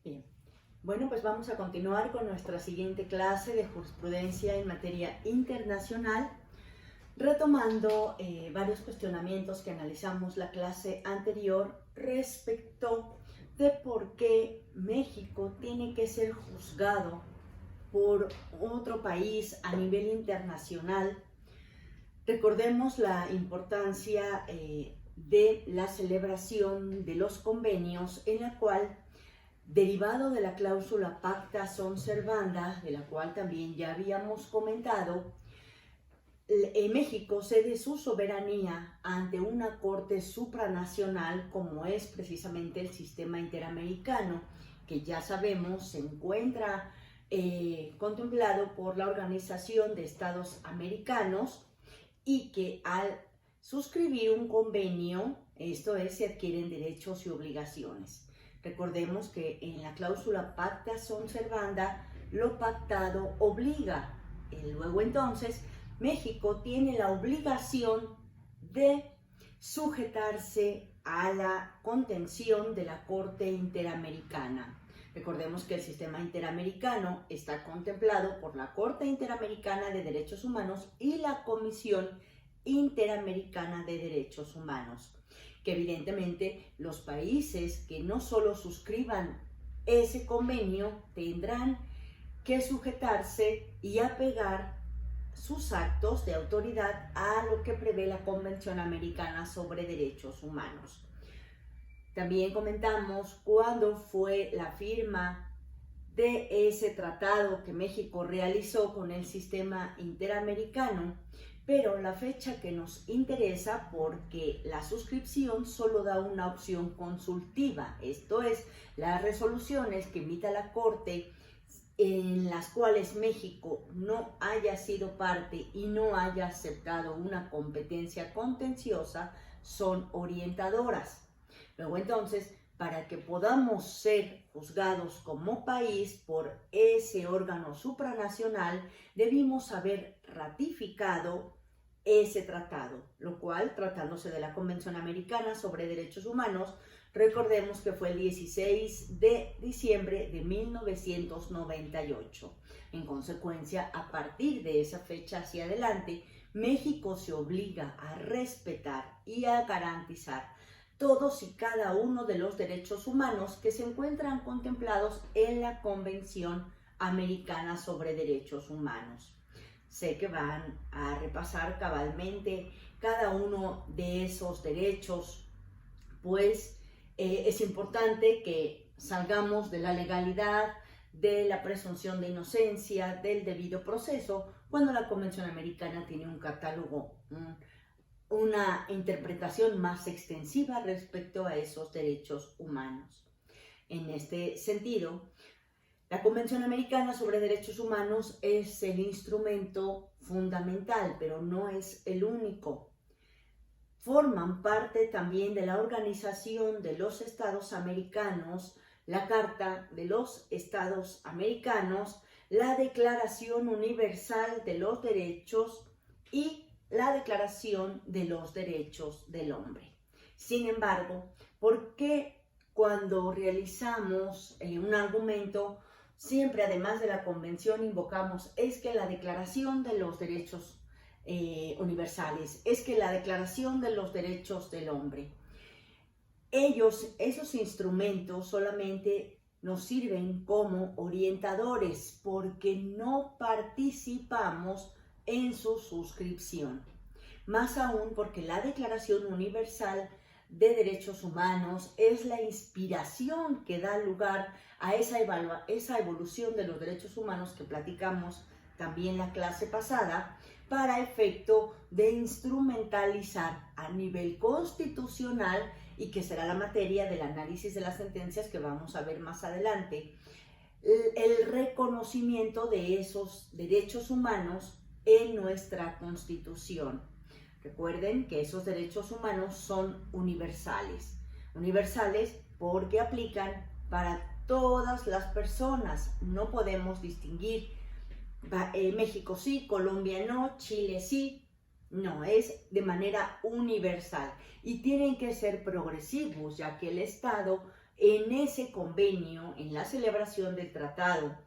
Bien, bueno, pues vamos a continuar con nuestra siguiente clase de jurisprudencia en materia internacional, retomando varios cuestionamientos que analizamos la clase anterior respecto de por qué México tiene que ser juzgado por otro país a nivel internacional. Recordemos la importancia de la celebración de los convenios, en la cual, derivado de la cláusula pacta sunt servanda, de la cual también ya habíamos comentado, México cede su soberanía ante una corte supranacional, como es precisamente el sistema interamericano, que ya sabemos se encuentra contemplado por la Organización de Estados Americanos, y que al suscribir un convenio, esto es, se adquieren derechos y obligaciones. Recordemos que en la cláusula pacta sunt servanda, lo pactado obliga. Luego entonces, México tiene la obligación de sujetarse a la contención de la Corte Interamericana. Recordemos que el sistema interamericano está contemplado por la Corte Interamericana de Derechos Humanos y la Comisión Interamericana de Derechos Humanos, que evidentemente los países que no solo suscriban ese convenio tendrán que sujetarse y apegar sus actos de autoridad a lo que prevé la Convención Americana sobre Derechos Humanos. También comentamos cuándo fue la firma de ese tratado que México realizó con el sistema interamericano, pero la fecha que nos interesa, porque la suscripción solo da una opción consultiva, esto es, las resoluciones que emita la Corte en las cuales México no haya sido parte y no haya aceptado una competencia contenciosa son orientadoras. Luego entonces, para que podamos ser juzgados como país por ese órgano supranacional, debimos haber ratificado ese tratado, lo cual, tratándose de la Convención Americana sobre Derechos Humanos, recordemos que fue el 16 de diciembre de 1998. En consecuencia, a partir de esa fecha hacia adelante, México se obliga a respetar y a garantizar todos y cada uno de los derechos humanos que se encuentran contemplados en la Convención Americana sobre Derechos Humanos. Sé que van a repasar cabalmente cada uno de esos derechos, pues es importante que salgamos de la legalidad, de la presunción de inocencia, del debido proceso, cuando la Convención Americana tiene un catálogo, una interpretación más extensiva respecto a esos derechos humanos. En este sentido, la Convención Americana sobre Derechos Humanos es el instrumento fundamental, pero no es el único. Forman parte también de la Organización de los Estados Americanos, la Carta de los Estados Americanos, la Declaración Universal de los Derechos y la Declaración de los Derechos del Hombre. Sin embargo, ¿por qué cuando realizamos un argumento, siempre además de la Convención invocamos es que la Declaración de los Derechos universales, es que la Declaración de los Derechos del Hombre? Esos instrumentos solamente nos sirven como orientadores porque no participamos en su suscripción. Más aún porque la Declaración Universal de Derechos Humanos es la inspiración que da lugar a esa evolución de los derechos humanos que platicamos también la clase pasada, para efecto de instrumentalizar a nivel constitucional, y que será la materia del análisis de las sentencias que vamos a ver más adelante, el reconocimiento de esos derechos humanos en nuestra Constitución. Recuerden que esos derechos humanos son universales. Universales porque aplican para todas las personas. No podemos distinguir México sí, Colombia no, Chile sí. No, es de manera universal. Y tienen que ser progresivos, ya que el Estado en ese convenio, en la celebración del tratado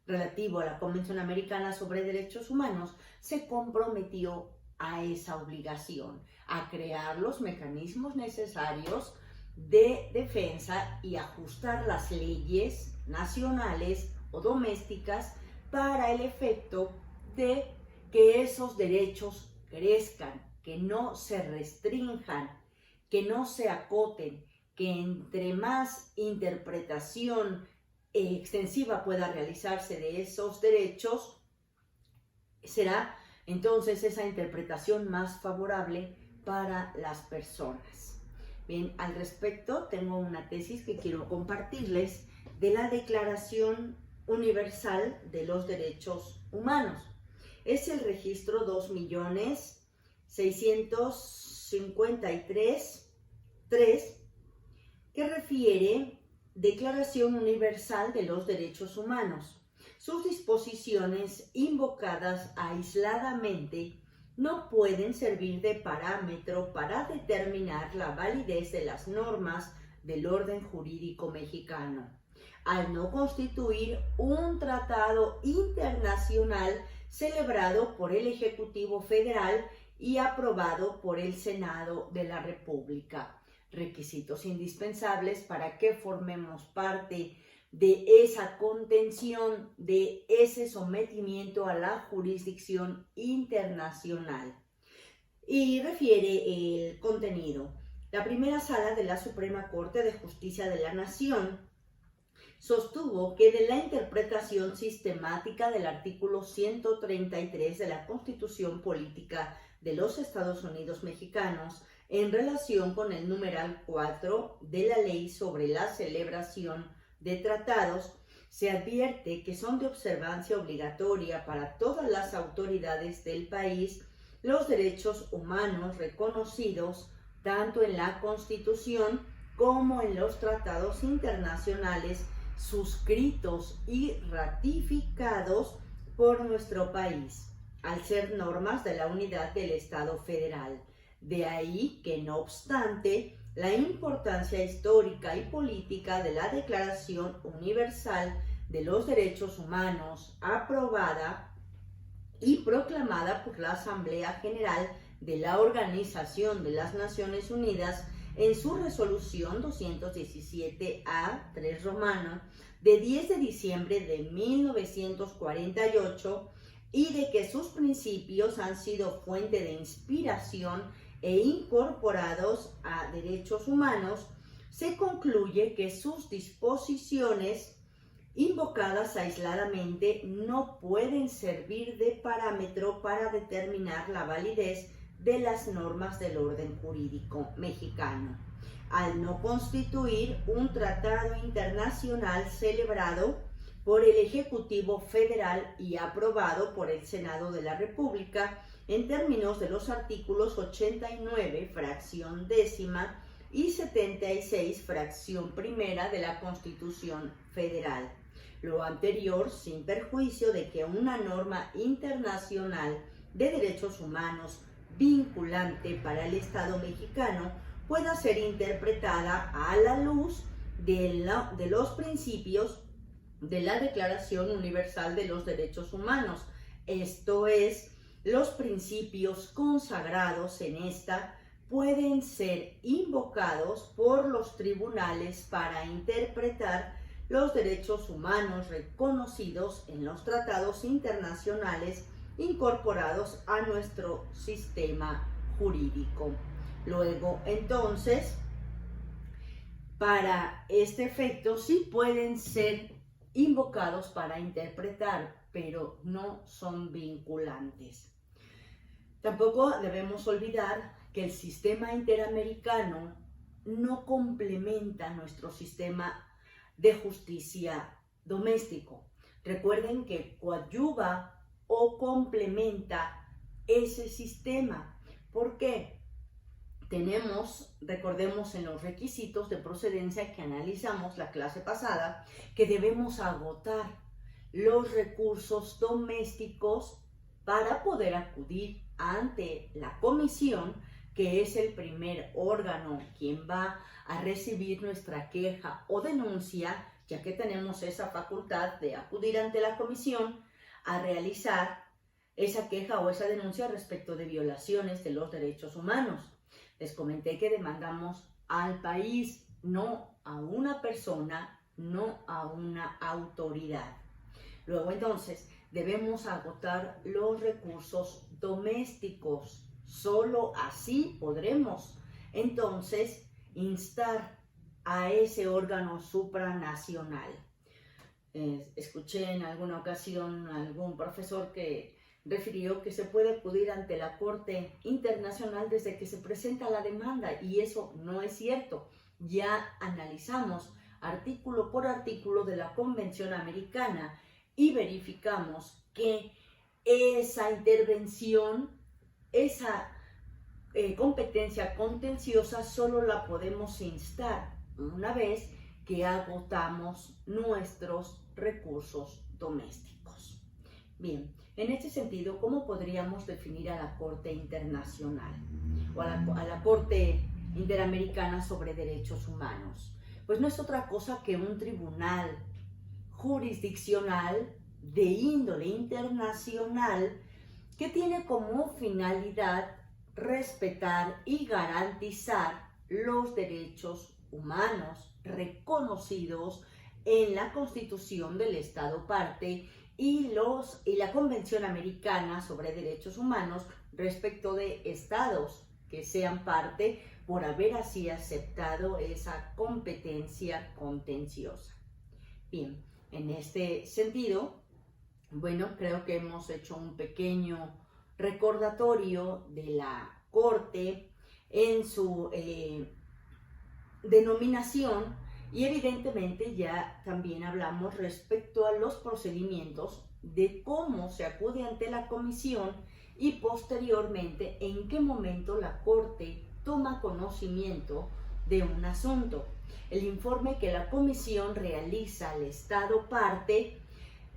relativo a la Convención Americana sobre Derechos Humanos, se comprometió a esa obligación, a crear los mecanismos necesarios de defensa y ajustar las leyes nacionales o domésticas para el efecto de que esos derechos crezcan, que no se restrinjan, que no se acoten, que entre más interpretación extensiva pueda realizarse de esos derechos, será entonces esa interpretación más favorable para las personas. Bien, al respecto tengo una tesis que quiero compartirles de la Declaración Universal de los Derechos Humanos. Es el registro 2.653.3, que refiere Declaración Universal de los Derechos Humanos. Sus disposiciones invocadas aisladamente no pueden servir de parámetro para determinar la validez de las normas del orden jurídico mexicano, al no constituir un tratado internacional celebrado por el Ejecutivo Federal y aprobado por el Senado de la República. Requisitos indispensables para que formemos parte de esa contención, de ese sometimiento a la jurisdicción internacional. Y refiere el contenido. La primera sala de la Suprema Corte de Justicia de la Nación sostuvo que de la interpretación sistemática del artículo 133 de la Constitución Política de los Estados Unidos Mexicanos en relación con el numeral 4 de la Ley sobre la celebración de tratados, se advierte que son de observancia obligatoria para todas las autoridades del país los derechos humanos reconocidos tanto en la Constitución como en los tratados internacionales suscritos y ratificados por nuestro país, al ser normas de la unidad del Estado federal. De ahí que, no obstante, la importancia histórica y política de la Declaración Universal de los Derechos Humanos, aprobada y proclamada por la Asamblea General de la Organización de las Naciones Unidas en su resolución 217A3 romano de 10 de diciembre de 1948, y de que sus principios han sido fuente de inspiración e incorporados a derechos humanos, se concluye que sus disposiciones invocadas aisladamente no pueden servir de parámetro para determinar la validez de las normas del orden jurídico mexicano, al no constituir un tratado internacional celebrado por el Ejecutivo Federal y aprobado por el Senado de la República en términos de los artículos 89, fracción décima, y 76, fracción primera de la Constitución Federal. Lo anterior sin perjuicio de que una norma internacional de derechos humanos vinculante para el Estado mexicano pueda ser interpretada a la luz de los principios de la Declaración Universal de los Derechos Humanos, esto es, los principios consagrados en esta pueden ser invocados por los tribunales para interpretar los derechos humanos reconocidos en los tratados internacionales incorporados a nuestro sistema jurídico. Luego, entonces, para este efecto sí pueden ser invocados para interpretar, pero no son vinculantes. Tampoco debemos olvidar que el sistema interamericano no complementa nuestro sistema de justicia doméstico. Recuerden que coadyuva o complementa ese sistema. ¿Por qué? Recordemos en los requisitos de procedencia que analizamos la clase pasada, que debemos agotar los recursos domésticos para poder acudir ante la comisión que es el primer órgano quien va a recibir nuestra queja o denuncia, ya que tenemos esa facultad de acudir ante la comisión a realizar esa queja o esa denuncia respecto de violaciones de los derechos humanos. Les comenté que demandamos al país, no a una persona, no a una autoridad. Luego entonces debemos agotar los recursos domésticos. Solo así podremos entonces instar a ese órgano supranacional. Escuché en alguna ocasión a algún profesor que refirió que se puede acudir ante la Corte Internacional desde que se presenta la demanda, y eso no es cierto. Ya analizamos artículo por artículo de la Convención Americana y verificamos que esa intervención, esa competencia contenciosa solo la podemos instar una vez que agotamos nuestros recursos domésticos. Bien, en este sentido, ¿cómo podríamos definir a la Corte Internacional o a la Corte Interamericana sobre Derechos Humanos? Pues no es otra cosa que un tribunal jurisdiccional de índole internacional que tiene como finalidad respetar y garantizar los derechos humanos reconocidos en la Constitución del Estado parte y la Convención Americana sobre Derechos Humanos respecto de estados que sean parte por haber así aceptado esa competencia contenciosa. Bien, en este sentido, bueno, creo que hemos hecho un pequeño recordatorio de la Corte en su denominación, y evidentemente ya también hablamos respecto a los procedimientos de cómo se acude ante la comisión y posteriormente en qué momento la Corte toma conocimiento de un asunto. El informe que la comisión realiza al Estado parte,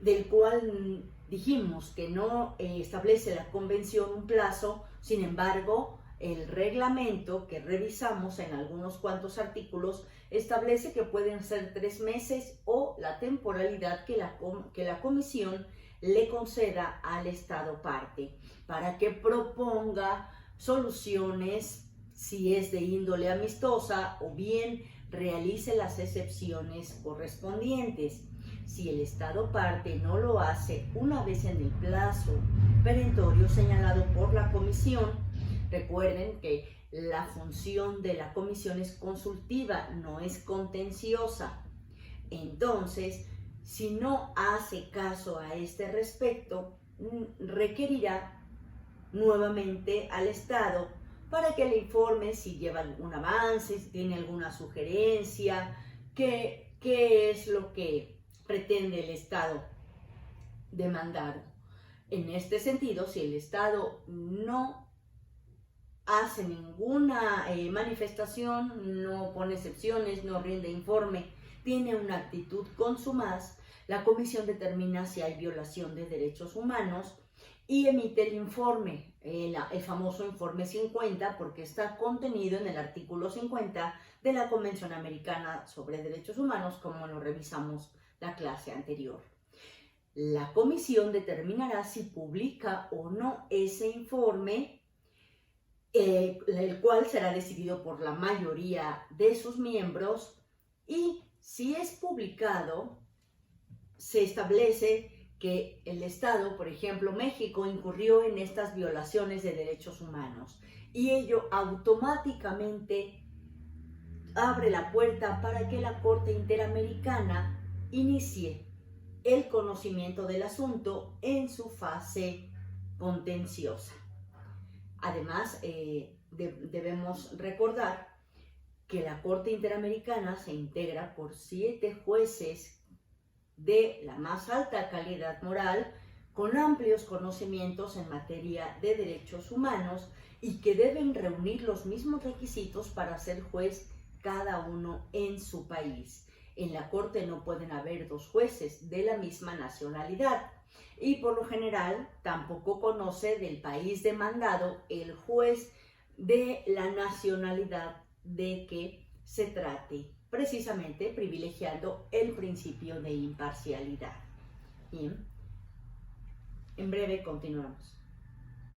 del cual dijimos que no establece la convención un plazo, sin embargo, el reglamento que revisamos en algunos cuantos artículos establece que pueden ser 3 meses o la temporalidad que la comisión le conceda al Estado parte para que proponga soluciones si es de índole amistosa o bien realice las excepciones correspondientes. Si el Estado parte no lo hace una vez en el plazo perentorio señalado por la comisión, recuerden que la función de la comisión es consultiva, no es contenciosa. Entonces, si no hace caso a este respecto, requerirá nuevamente al Estado para que le informe si lleva algún avance, si tiene alguna sugerencia, qué es lo que pretende el Estado demandado. En este sentido, si el Estado no hace ninguna manifestación, no pone excepciones, no rinde informe, tiene una actitud consumaz, la comisión determina si hay violación de derechos humanos y emite el informe, el famoso informe 50, porque está contenido en el artículo 50 de la Convención Americana sobre Derechos Humanos, como lo revisamos la clase anterior. La comisión determinará si publica o no ese informe, el cual será decidido por la mayoría de sus miembros, y si es publicado, se establece que el Estado, por ejemplo, México, incurrió en estas violaciones de derechos humanos y ello automáticamente abre la puerta para que la Corte Interamericana inicie el conocimiento del asunto en su fase contenciosa. Además, debemos recordar que la Corte Interamericana se integra por 7 jueces de la más alta calidad moral, con amplios conocimientos en materia de derechos humanos y que deben reunir los mismos requisitos para ser juez cada uno en su país. En la Corte no pueden haber 2 jueces de la misma nacionalidad y por lo general tampoco conoce del país demandado el juez de la nacionalidad de que se trate, precisamente privilegiando el principio de imparcialidad. Bien, en breve continuamos.